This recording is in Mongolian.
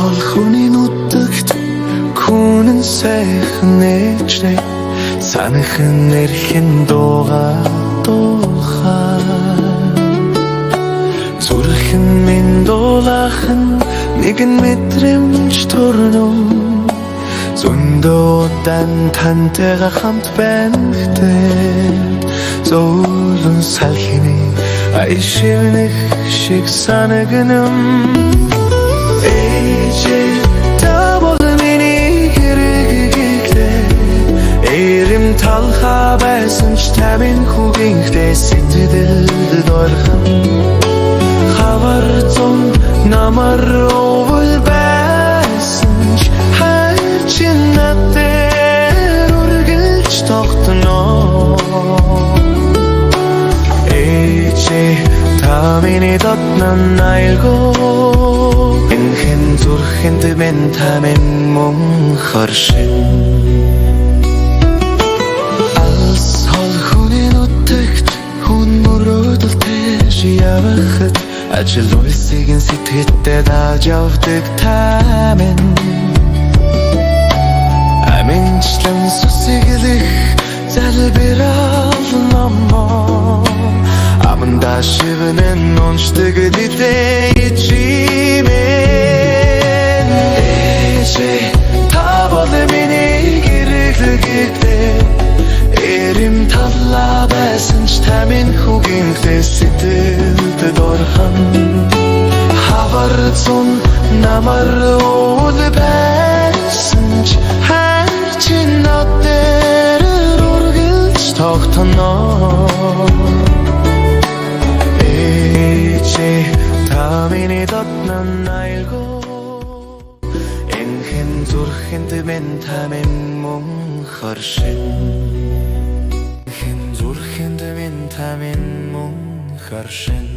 хол хүний нутагт күнэн сайхан ээжтэй санахан эрхэн дуугаа зүрхэн минь дуулаахан нэгэн мэдрэмж төрнө зөндөөдөн тантайгаа хамт байхтай зөөлөн салхины айшивнэх шиг санагнам ээжээ та бол миний хэрэгэгтэй эрэм талхаа байсан ч тамин хүүгийнхтэй сэтгэлд дорхон хавар зон намар овол байсан ч хайчин надад үргэлж тогтноо ээжээ та миний дотнон айлгоо энхэн зүрхэнд мен тамин мөн хоршин алс хол хүний нутагт хүн мөрөөдөл тэш явахад ажил үйлсийн сэтгэлдээ дааж явдаг тамин аминчлан сүсэглэх залбирал намаа аманда шивнэн нончдаг дитээ чимэн ээжээ та бол миний хэрэглэгтэй эрэм талаа байсан ч тамин хүүгийнхтэй сэтгэлд дорхон хавар зун намар уул байсан ч хайрчин надад үргэлж тогтноо ээжээ та миний дотнон айлгоо энхэн зүрхэнд мен тамин мөн хоршин зүрхэнд мен тамин мөн хоршин